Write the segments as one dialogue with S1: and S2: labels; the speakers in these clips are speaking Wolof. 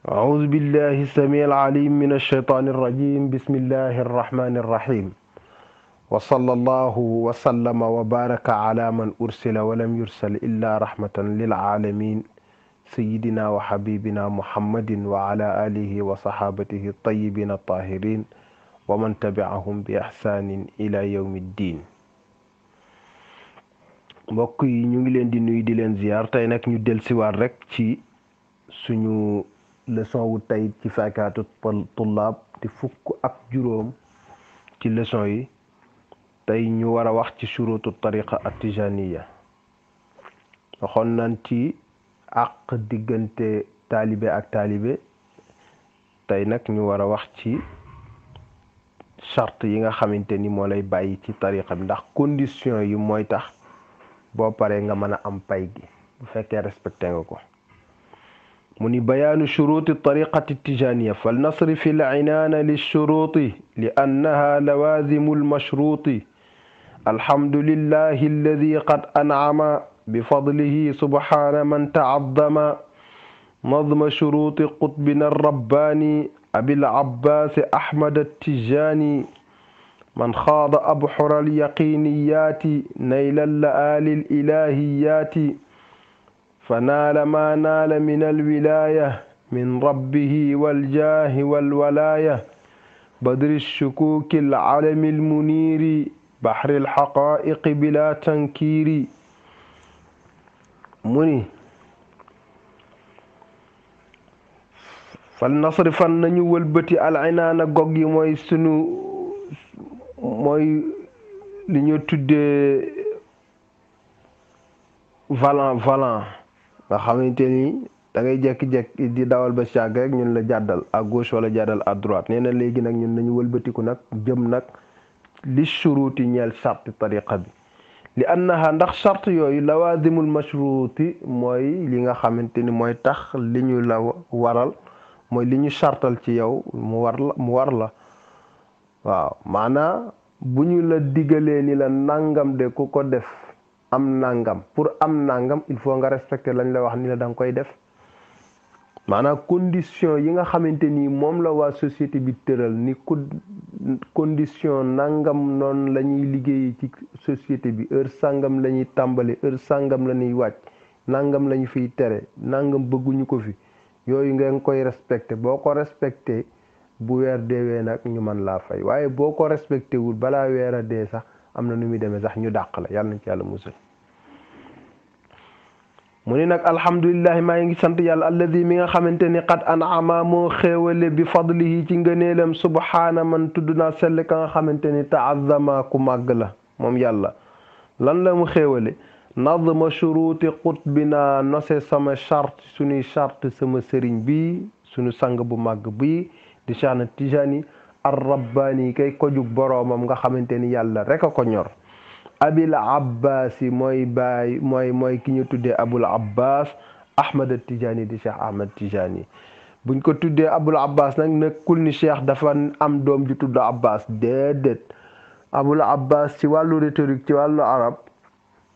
S1: أعوذ بالله السميع العليم من الشيطان الرجيم بسم الله الرحمن الرحيم وصلى الله وسلم وبارك على من أرسل ولم يرسل إلا رحمة للعالمين سيدنا وحبيبنا محمد وعلى آله وصحابته الطيبين الطاهرين ومن تبعهم بإحسان إلى يوم الدين. mbokk yi ñu ngi leen di nuyu di leen ziar tey nag ñu dellusiwaat rek ci suñu leçon wu tey ci faakaatu tullaab di fukk ak juróom ci leçon yi tey ñu war a wax ci shurutu tariqa at-tijaniya. waxoon nañ ci àq diggante taalibe ak taalibe tey nag ñu war a wax ci charte yi nga xamante ni moo lay bàyyi ci tariqa bi ndax condition yi mooy tax boo paree nga mën a am pay gi bu fekkee respecté nga ko. mu ni bayaanu shuruti tariqati tijaniya fal nasrif al inaana lishuruti li annaha lawazimu almashruti alhamdulillahi alladi qad an'ama bifadlihi subhana man ta'azzama nazma shuruti qutbina arrabbani abil abbas ahmad at-tijani من خاض أبحر اليقينيات نيل اللآل الإلهيات فنال ما نال من الولاية من ربه والجاه والولاية بدر الشكوك العلم المنير بحر الحقائق بلا تنكير. مني فلنصرفن نيو ولبتي العنان غوغي موي سنو mooy li ñu tuddee volant nga xamante ni da ngay jekki-jekki di dawal ba càgg rek ñun la jàddal à gauche wala jàddal à droite. nee na léegi nag ñun nañu wëlbatiku nag jëm nag li shuruti ñeel charte tariqa bi li annaha ndax charte yooyu lawazimul mashruti mooy li nga xamante ni mooy tax li ñu la waral mooy li ñu chartal ci yow mu war la waaw. maanaa bu ñu la digalee ni la nangam de ku ko def am nangam, pour am nangam il faut nga respecter lañ la wax ni la da nga koy def. maanaam condition yi nga xamante ni moom la waa société bi tëral ni condition nangam noonu la ñuy liggéey ci société bi, heure sangam la ñuy tàmbali, heure sangam la ñuy wàcc, nangam la ñu fiy tere, nangam bëgguñu ko fi, yooyu nga koy respecter. boo ko respecter bu weer deewee nag ñu mën laa fay, waaye boo ko respecté wul balaa weer a dee sax am na nu muy demee sax ñu dàq la. yàlla nañ ci yàlla musal. mu ni nag alhamdulillahi maa ngi sant yàlla alladi mi nga xamante ni qad an'ama moo xéewale bi fadlihi ci ngëneelam subhaana man tudd naa sell ka nga xamante ni ta'azzama ku màgg la moom yàlla. lan la mu xéewale? nazma shuruti qutbina nose sama charte suñuy charte sama sëriñ bi suñu sang bu màgg bi di Cheikh Tijani ar-Rabbani kay ko jug boroomam nga xamante ni yàlla rek a ko ñor. abil abbas mooy baay mooy ki ñu tuddee abul abbas ahmad at-Tijani di Cheikh Ahmad Tijani. buñ ko tuddee abul abbas nag nekkul ni cheikh dafa am doom ju tudd abbas, déedéet. abul abbas ci wàllu rhétorique, ci wàllu arab,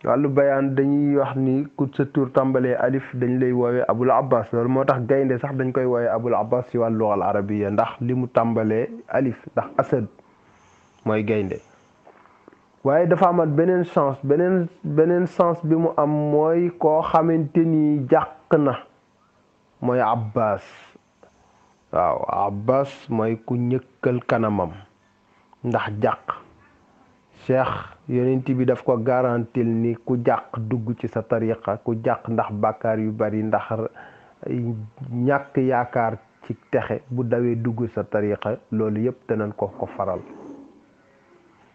S1: wàllu bayaan dañuy wax ni ku sa tur tàmbalee alif dañ lay woowee abul abbas. loolu moo tax gaynde sax dañ koy woowee abul abbas ci wàllu lugal arabiya ndax li mu tàmbalee alif, ndax asad mooy gaynde. waaye dafa amat beneen sens, beneen sens bi mu am mooy koo xamante ni jàq na, mooy abbas. waaw abbas mooy ku ñëkkal kanamam ndax jàq. cheikh yonent bi daf ko garantil ni ku jàq dugg ci sa tariqa, ku jàq ndax bàkkaar yu bari, ndax ñàkk yaakaar ci texe, bu dawee dugg sa tariqa loolu yépp danañ ko faral.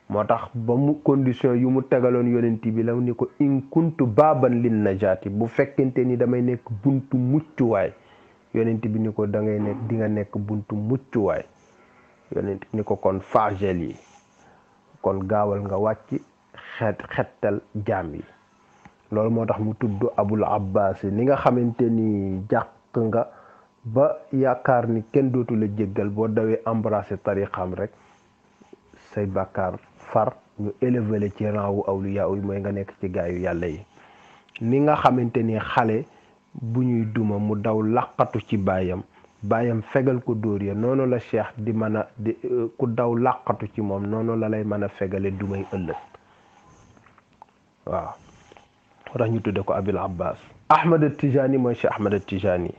S1: moo tax ba mu condition yu mu tegaloon yonent bi la ni ko in kuntu baaban lin najaati, bu fekkente ni damay nekk buntu muccuwaay, yonent bi ni ko da ngay nekk di nga nekk buntu muccuwaay. yonent ni ko kon fagel yi, kon gaawal nga wàcc xettal jaam yi. loolu moo tax mu tudd abul abbas ni nga xamante ni jàq nga ba yaakaar ni kenn dootu la jéggal, boo dawee embrasser tariqam rek say bàkkaar far, ñu élevé ci rang wu awliya yi, mooy nga nekk ci gaayu yàlla yi. ni nga xamante ni xale bu ñuy duma mu daw laqatu ci baayam, baayam fegal ko dóor ya noonu la cheikh di mën a di ku daw làqatu ci moom noonu la lay mën a fegale du may ëllëg waaw moo tax ñu tudde ko Abil Abbas Ahmad Tijani mooy Cheikh Ahmad Tijani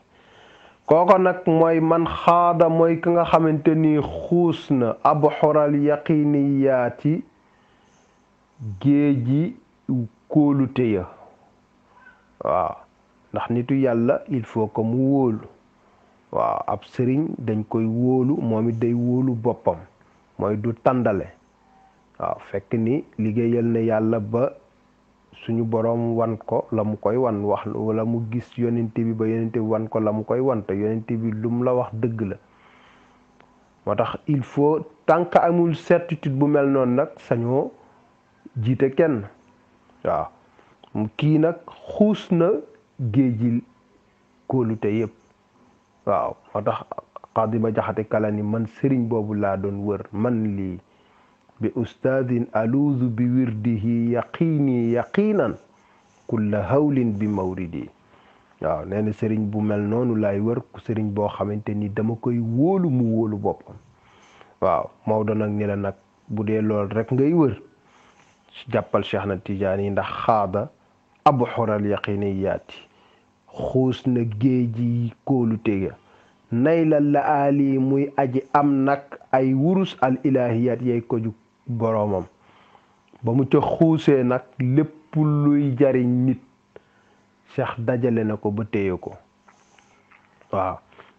S1: kooko nag mooy man xaada mooy ki nga xamante ni xuus na abxoral yaqiniyaati géeji kóolute ya waaw ndax nitu yàlla il faut que mu wóolu waaw ab sëriñ dañ koy wóolu moom it day wóolu boppam mooy du tàndale waaw fekk ni liggéeyal na yàlla ba suñu boroom wan ko la mu koy wan wax wala mu gis yonent bi ba yonent bi wan ko la mu koy wan te yonent bi lu mu la wax dëgg la moo tax il faut tant que amul certitude bu mel noonu nag sañoo jiite kenn waaw kii nag xuus na géejil kóolute yépp waaw moo tax Xaadi ba Jaxate Kala ni man sëriñ boobu laa doon wër man lii bi ustaadin aluuzu bi wirdihi yaqiini yaqiinan kulla hawlin bi mawridi waaw nee na sëriñ bu mel noonu laay wër ku sëriñ boo xamante ni dama koy wóolu mu wóolu boppam waaw Maodo nag ni la nag bu dee lool rek ngay wër jàppal Cheikh na Tijaani ndax xaada abxoral yaqiniyaati xuus na géeji kóolute ga nay la aali muy aji am nag ay wurus al ilahiyat yay ko ju boroomam ba mu ca xuusee nag lépp luy jariñ nit Cheikh dajale na ko ba téye ko waaw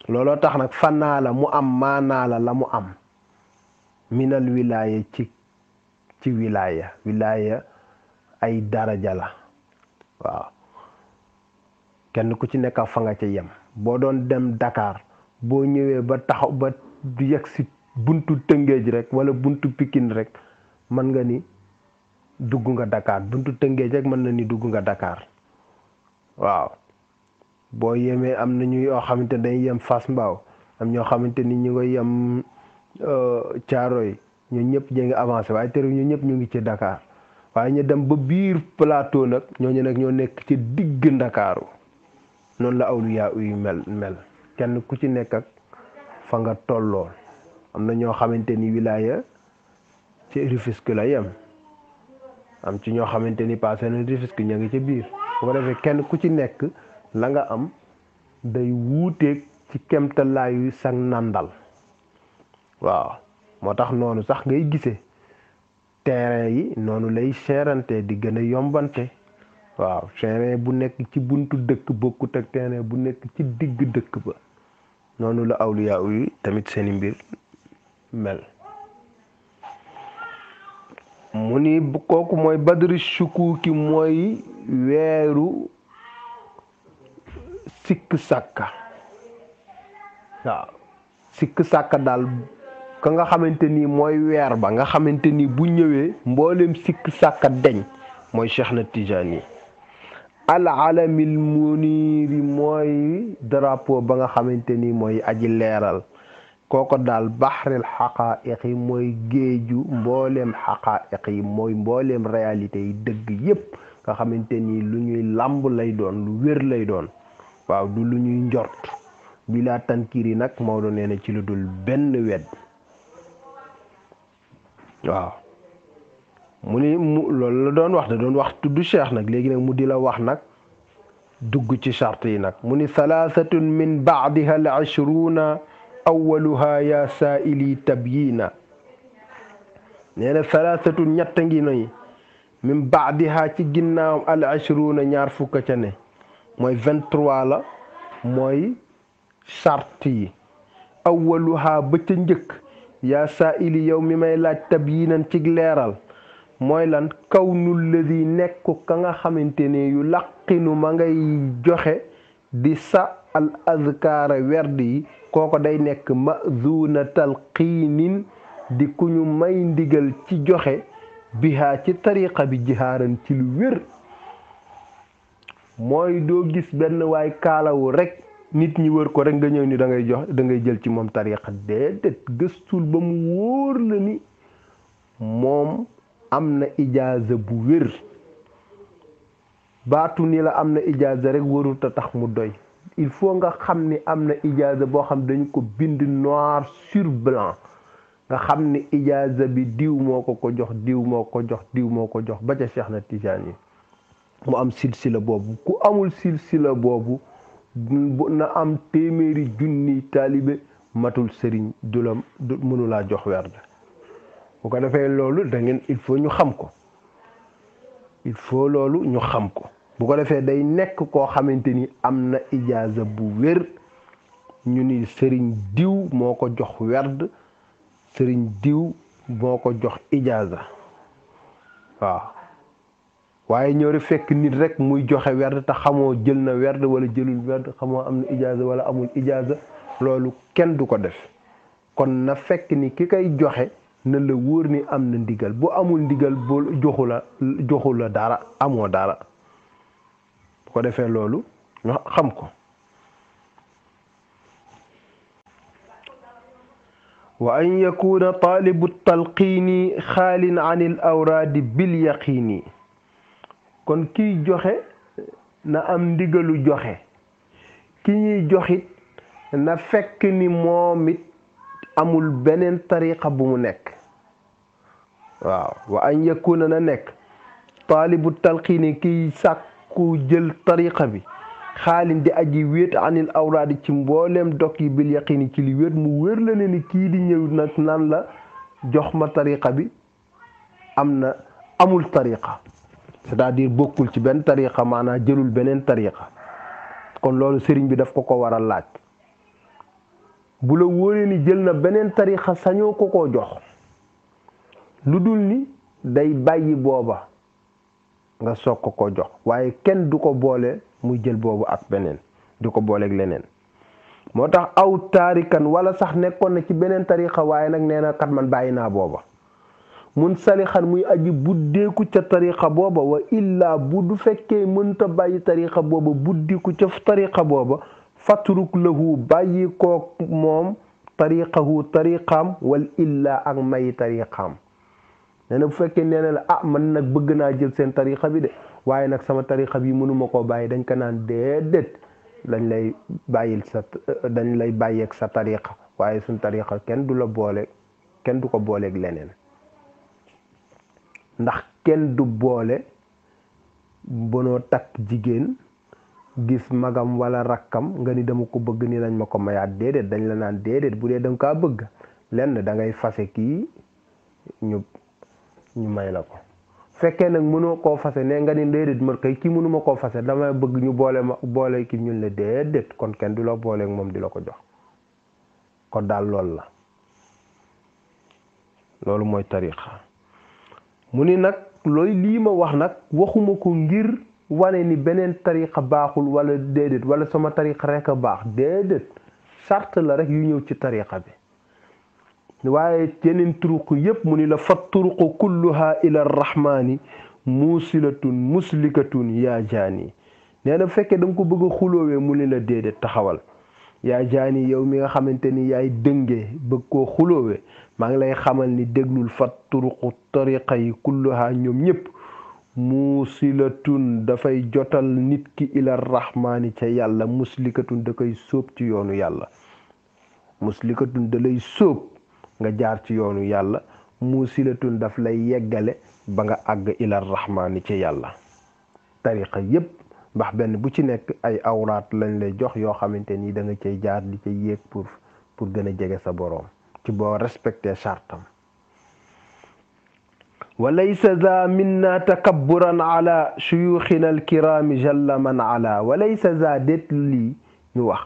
S1: looloo tax nag fanaa la mu am maanaa la mu am minal wilaaya ci wilaaya ay daraja la waaw kenn ku ci nekk fa nga ca yem boo doon dem Dakar boo ñëwee ba taxaw ba yegg si buntu Tëngéej rek wala buntu Pikine rek mën nga ni dugg nga Dakar buntu Tëngéej rek mën na ni dugg nga Dakar waaw boo yemee am na ñu yoo xamante dañ yem Fass Mbao am ñoo xamante ni ñu nga yem Thiaroye ñu ñëpp ñu ngi avancé waaye teru ñu ñëpp ñu ngi ci Dakar waaye ñu dem ba biir plateau nag ñooñu nag ñoo nekk ci digg Ndakaaru noonu la awliya yu mel kenn ku ci nekk ak fa nga tollool am na ñoo xamante ni wilaya ci Rufisque la yem am ci ñoo xamante ni passé na Rufisque ña ngi ci biir bu ko defee kenn ku ci nekk la nga am day wuuteeg ci kemtalaayu sag nandal waaw moo tax noonu sax ngay gisee terrain yi noonu lay seerante di gën a yombante waaw terrain bu nekk ci buntu dëkk bokkut ak terrain bu nekk ci digg dëkk ba noonu la awliya yi tamit seeni mbir mel mu ni kooku mooy badri shukuki mooy weeru sikk sàkka waaw sikk sàkka daal ka nga xamante ni mooy weer ba nga xamante ni bu ñëwee mboolem sikk sàkka deñ mooy Cheikh na Tijaani al alamil muniri mooy drapeau ba nga xamante ni mooy aji leeral kooko daal baxril xaqaa'iq yi mooy géeju mbooleem xaqaa'iq yi mooy mbooleem réalité yi dëgg yépp nga xamante ni lu ñuy làmb lay doon lu wér lay doon waaw du lu ñuy njort bilaa tankir yi nag Maodo nee na ci lu dul benn wedd waaw mu ni loolu la doon wax da doon wax tudd cheikh nag léegi nag mu di la wax nag dugg ci charte yi nag mu ni salaasatun min baadiha al ashruuna awaluha ya saaili tabyina nee na salaasatun ñett ngi noy min baadiha ci ginnaawam al ashruuna ñaar fukk ca ne mooy 23 la mooy charte yi awaluha ba ca njëkk yaa saaili yow mi may laaj tabyinan ci leeral mooy lan kawnul ladi nekku ka nga xamante ne yu laqinu ma ngay joxe di sa al azkaara werd yi kooko day nekk mazuna talqiinin di ku ñu may ndigal ci joxe bihaa ci tariqa bi jihaaran ci lu wér mooy doo gis benn waay kaalawu rek nit ñi wër ko rek nga ñëw ni da ngay jël ci moom tariqa déedéet gëstul ba mu wóor la ni moom am na ijaaza bu wér baatu ni la am na ijaaza rek warut a tax mu doy il faut nga xam ni am na ijaaza boo xam dañu ko bind noir sur blanc nga xam ni ijaaza bi diw moo ko jox diw moo ko jox diw moo ko jox ba ca Cheikh na Tijaan yi mu am silsila boobu. ku amul silsila boobu na am téeméeri junni taalibe matul sëriñ du la mënulaa jox werd. bu ko defee loolu da ngeen il faut ñu xam ko, il faut loolu ñu xam ko. bu ko defee day nekk koo xamante ni am na ijaaza bu wér ñu ni sëriñ diw moo ko jox werd, sëriñ diw moo ko jox ijaaza. waaw waaye ñëw rek fekk nit rek muy joxe werd te xamoo jël na werd wala jëlul werd, xamoo am na ijaaza wala amul ijaaza, loolu kenn du ko def. kon na fekk ni ki koy joxe na la wóor ni am na ndigal. bu amul ndigal bu joxu la dara, amoo dara. bu ko defee loolu ñu xam ko. wa an yakuna taalibu talqiini xaalin an il awraadi bil yaqiini. kon kiy joxe na am ndigalu joxe, ki ñuy joxit na fekk ni moom it amul beneen tariqa bu mu nekk. waaw wa an yakuna na nekk taalibu talqiini kiy sàkku jël tariqa bi xaalin di aji wéet anil awraadi ci mbooleem dog yi bil yaqini ci li wéet mu wér la ne ni kii di ñëw nag nan la jox ma tariqa bi amul tariqa, c'est-à-dire bokkul ci benn tariqa, maanaam jëlul beneen tariqa. kon loolu sëriñ bi daf ko war a laaj. bu la wóoree ni jël na beneen tariqa sañoo ko jox, lu dul ni day bàyyi booba nga soog ko jox. waaye kenn du ko boole muy jël boobu ak beneen, du ko booleeg leneen. moo tax aw taarikan wala sax nekkoon na ci beneen tariqa waaye nag nee na kat man bàyyi naa booba. mun salixan muy aji buddeeku ca tariqa booba, wa illaa bu du fekkee mënta bàyyi tariqa booba buddiku ca tariqa booba, fatruk lahu bàyyi kook moom tariqahu tariqaam wal illaa ak mayi tariqaam. nee na bu fekkee nee na la man nag bëgg naa jël seen tariqa bi de waaye nag sama tariqa bi mënuma koo bàyyi, dañ ko naan déedéet, dañ lay bàyyeeg sa tariqa, waaye suñ tariqa kenn du ko booleeg leneen. ndax kenn du boole bonoo takk jigéen gis magam wala rakkam nga ni dama ko bëgg ni nañ ma ko mayaat, déedéet, dañ la naan déedéet. bu dee danga kaa bëgg lenn da ngay fase kii ñu may la ko. fekkee nag mënoo koo fase ne nga ni déedéet man kay kii mënuma koo fase, damay bëgg ñu boole ki ñun la déedéet, kon kenn du la booleeg moom di la ko jox. kon daal loolu la, loolu mooy tariqa. mu ni nag looy lii ma wax nag waxuma ko ngir wane ni beneen tariqa baaxul wala déedéet, wala sama tariqa rek a baax, déedéet. sart la rek yu ñëw ci tariqa bi. waaye yeneen turuq yépp mu ni la fa turuqu kulluha ila rahmani muusilatun muslikatun yaa jaani. nee na fekkee da nga ko bëgg a xuloowee mu ni la déedéet, taxawal. yaa jaani yow mi nga xamante ni yaay dëngee bëgg koo xuloowee, maa ngi lay xamal ni déglul fa turuqu tariqa yi kulluha ñoom ñëpp muusilatun dafay jotal nit ki ila rahmani ca yàlla, muslikatun da koy sóob ci yoonu yàlla. muslikatun da lay sóob nga jaar ci yoonu yàlla, muusilatun daf lay yeggale ba nga àgg ila rahmani ca yàlla. tariqa yépp ndax benn bu ci nekk ay awraat lañ lay jox yoo xamante ni da nga cay jaar di ca yéeg pour gën a jege sa boroom ci boo respecté chartam. wa laysa za minna takabburan ala shuyukhina alkirami jalla man ala. wa laysa za déet lii ñu wax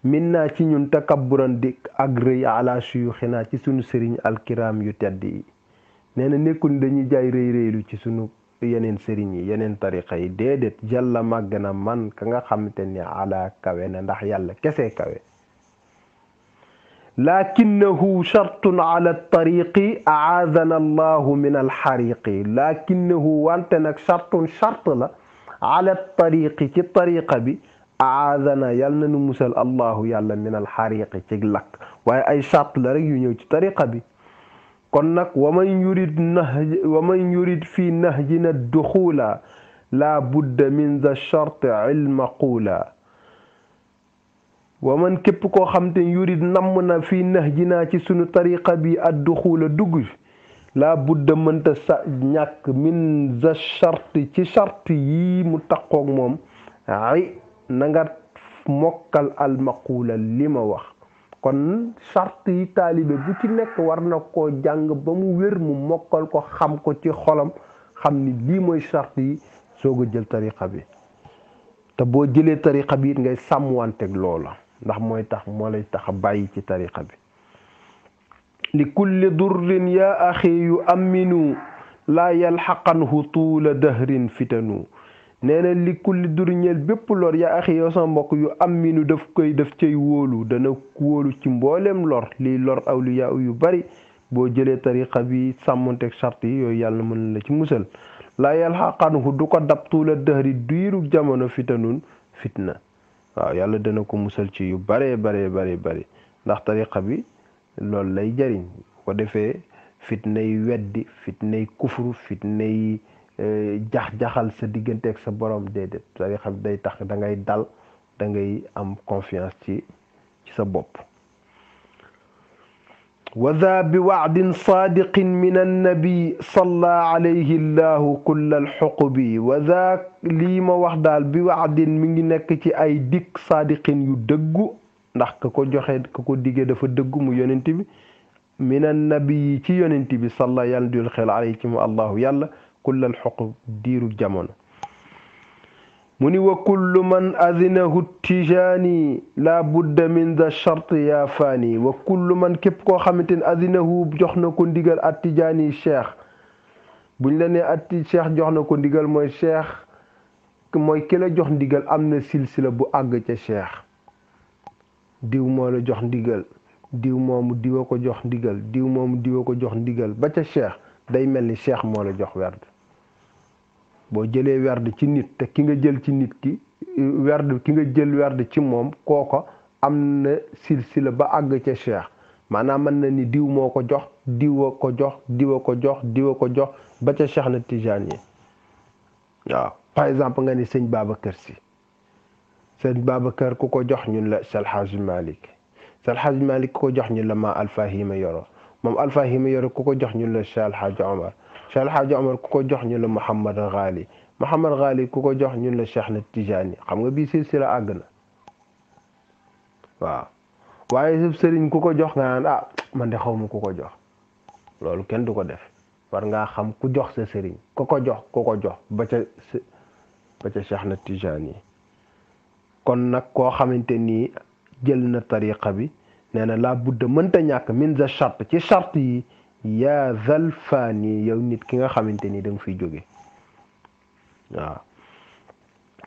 S1: minna ci ñun takabburan di ak rëy ala shuyukhina ci sunu sëriñ alkiram yu tedd yi. nee na nekkul dañuy jaay rëy ci sunu yeneen sëriñ yi yeneen tariqa yi, déedéet. jalla màgg na man ka nga xamante ni ala kawe na, ndax yàlla kese kawe. lakinnahu shartun ala tariqi aadana allahu min alxariqi. lakinnahu wante nag shartun shart la ala tariqi ci tariqa bi, aadana yàlla na nu musal allahu yàlla min alxariqi ci lakk. waaye ay shart la rek yu ñëw ci tariqa bi. kon nag wa man yurid fi nahjina duxula la budda min za shart ilma quula. wa man képp koo xam te yurid namm na fii nahjinaa ci sunu tariqa bi adduxuula dugg laa budda mënta sa ñàkk min za charte ci charte yii mu taqoog moom ay na nga mokkal almaquula li ma wax kon charte yi taalibe bu ci nekk war na koo jàng ba mu wér mu mokkal ko xam ko ci xolam xam ni lii mooy charte yi soog a jël tariqa bi te boo jëlee tariqa bi it ngay sàmmwanteeg loola ndax mooy tax moo lay tax a bàyyi ci tariqa bi li kulli durrin yaa axi yu aminu laa yalxaqanhu tuula dahrin fitanu nee na li kulli durrin ñeel bépp lor yaa axi yow sama mbokk yu aminu daf cay wóolu dana wóolu ci mbooleem lor liy lor awliyaa yu bari boo jëlee tariqa bi sàmmonteeg charte yi yooyu yàlla mën la ci musal laa yalxaqanhu du ko dab tuula dahri diiru jamono fitanun fitna waaw yàlla dana ko musal ci yu bare bari ndax tariqa bi loolu lay jariñ ko defee fitnay weddi fitnay kufru fitnay jax-jaxal sa digganteeg sa borom déedéet tariqa bi day tax da ngay dal da ngay am confiance ci sa bopp wa daa bi waadin saadiqin min annabi salla alayhi llahu kulla alxuqubi wa daa lii ma wax daal bi waadin mi ngi nekk ci ay dikk saadiqin yu dëggu ndax ka ko joxe ka ko diggee dafa dëggu mu yonent bi min annabi ci yonent bi salla yàlla dul xel alayhi ci mu allahu yàlla kulla alxuqub diiru jamono mu ni wa kullu man adinahu tijaani la budda min da chart ya faani wa kullu man képp koo xamante ne adinahu jox na ko ndigal at tijaani cheikh buñ la nee atti cheikh jox na ko ndigal mooy cheikh mooy ki la jox ndigal am na silsila bu àgg ca cheikh diw moo la jox ndigal diw moomu diwa ko jox ndigal diw moomu diwa ko jox ndigal ba ca cheikh day mel ni cheikh moo la jox werd boo jëlee werd ci nit te ki nga jël ci nit ki ki nga jël werd ci moom kooko am na silsila ba àgg ca cheikh maanaam mën na ni diw moo ko jox diwa ko jox diwa ko jox diwa ko jox ba ca cheikh na tijaan yi waaw par exemple nga ni sëñ Babacar Si sëñ Babacar ku ko jox ñun la Seydi El Hadji Malick Seydi El Hadji Malick ku ko jox ñun la ma Alfahima Yoro moom Alfahima Yoro ku ko jox ñun la Cheikh El Hadji Omar Cheikh El Hadji Omar ku ko jox ñun la Mouhamad Ghali Mouhamad Ghali ku ko jox ñun la Cheikh na Tijani xam nga bii silsila àgg na waaw waaye sëb sëriñ ku ko jox nga naan man de xaw ma ku ko jox loolu kenn du ko def war ngaa xam ku jox sa sëriñ ku ko jox ba ca Cheikh na Tijani kon nag koo xamante ni jël na tariqa bi nee na laa budda mënta ñàkk min za charte ci charte yi yaa zal faani yow nit ki nga xamante ni da nga fiy jóge waaw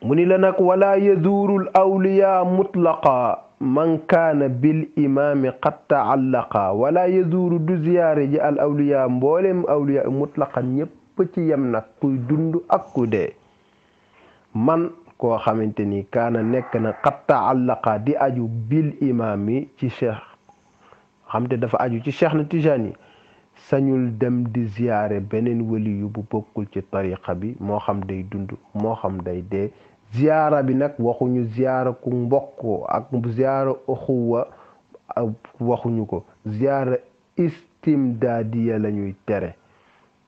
S1: mu ni la nag wala yaduuru l awliya mutlaqa man kaana bil imaami qad taallaqa wala yaduuru du ziyaare ji al awliya mboolem awliya mutlaqan ñépp ci yem nag kuy dund ak ku dee man koo xamante ni kaana nekk na qad taallaqa di aju bil imaami ci cheikh xam te dafa aju ci cheikh na Tijani sañul dem di ziyaare beneen waliyu bu bokkul ci tariqa bi moo xam day dund moo xam day dee ziyaara bi nag waxuñu ziyaara ku mbokk ak ziyaara uxuwa waxuñu ko ziyaara istimdaadiya la ñuy tere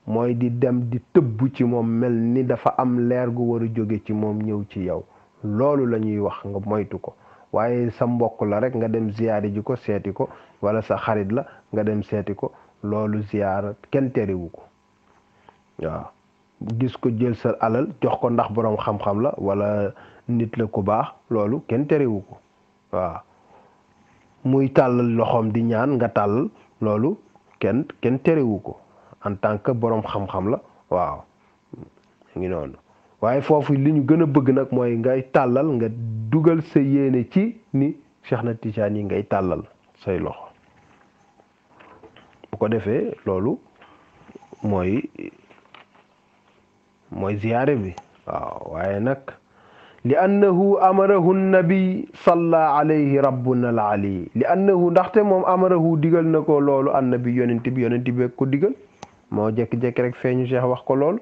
S1: mooy di dem di tëbb ci moom mel ni dafa am leer gu war a jóge ci moom ñëw ci yow loolu la ñuy wax nga moytu ko waaye sa mbokk la rek nga dem ziyaare ji ko seeti ko wala sa xarit la nga dem seeti ko loolu ziyaara kenn terewu ko waaw gis ko jël sa alal jox ko ndax boroom xam-xam la wala nit la ku baax loolu kenn terewu ko waaw muy tàllal loxoom di ñaan nga tàllal loolu kenn terewu ko en tant que boroom xam-xam la waaw ngi noonu waaye foofu li ñu gën a bëgg nag mooy ngay tàllal nga dugal sa yéene ci ni Cheikh na Tijaan yi ngay tàllal say loxo bu ko defee loolu mooy ziyaare bi waaw waaye nag li annahu amarahu nabi salla alayhi rabbuna al ali li annahu ndaxte moom amarahu digal na ko loolu annabi yonent bi ko digal moo jekki-jekki rek feeñu Cheikh wax ko loolu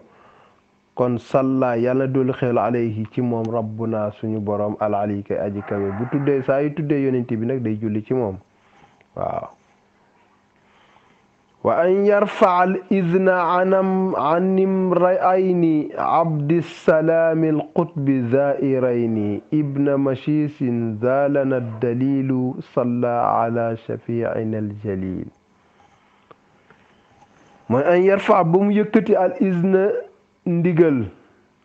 S1: kon salla yàlla doolu xéewal alayhi ci moom rabbuna suñu borom al ali kay aji kawe bu tuddee saa yu tuddee yonent bi nag day julli ci moom waaw wa an yarfa al idna an imrayni abdissalaami al qutbi zairayni ibna mashisin zalana dalilu salla ala shafiina al jalil mooy an yarfa ba mu yëkkati al idna ndigal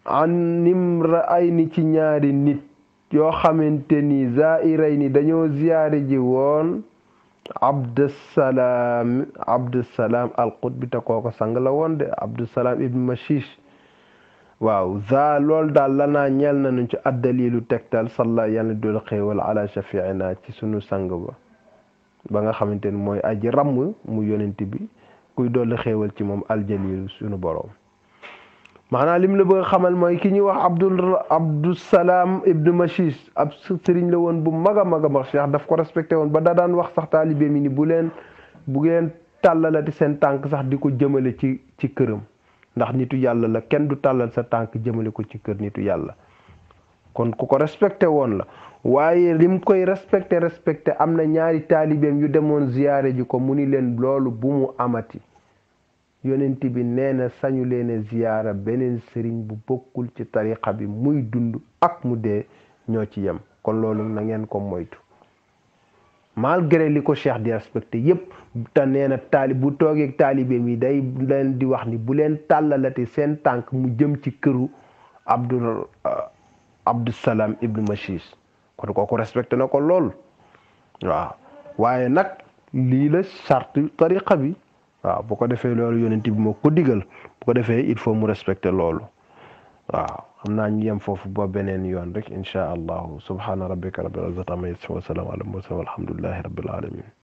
S1: an imrayni ci ñaari nit yoo xamante ni zairayni dañoo ziyaare ji woon abdusalaam alqutbi te kooko sang la woon de abdusalaam ibn mashish waaw za loolu daal lanaa ñeel nañu ci addalilu tegtal salla yàlla dool xéewal ala shafiina ci sunu sang ba nga xamante ni mooy aji ramm mu yonent bi kuy dool xéewal ci moom aljalilu sunu boroom maanaam lim la bëgg xamal mooy ki ñuy wax abdusalaam ibn mashish ab sëriñ la woon bu mag a mag a mag Cheikh daf ko respecté woon ba da daan wax sax taalibe mi ni bu ngeen tàllalati seen tànk sax di ko jëmale ci këram ndax nitu yàlla la kenn du tàllal sa tànk jëmale ko ci kër nitu yàlla kon ku ko respecté woon la waaye lim koy respecté am na ñaari taalibeem yu demoon ziyaare ji ko mu ni leen loolu bu mu amati yonent bi nee na sañu leen ziyaara beneen sëriñ bu bokkul ci tariqa bi muy dund ak mu dee ñoo ci yem kon loolu na ngeen ko moytu malgré li ko Cheikh di respecté yépp te nee na bu toogee taalibe mi day leen di wax ni bu leen tàllalati seen tànk mu jëm ci këru abdusalaam ibnu mashish kon kooku respecté na ko lool waaw waaye nag lii la charte tariqa bi waaw bu ko defee loolu yonent bi moo ko digal bu ko defee il faut mu respecter loolu waaw xam naa ñu yem foofu ba beneen yoon rek insha allahu subhaana rabbika rabbil izzati amma yasifun wa salaamun ala mursalin walhamdulillahi rabbil alamin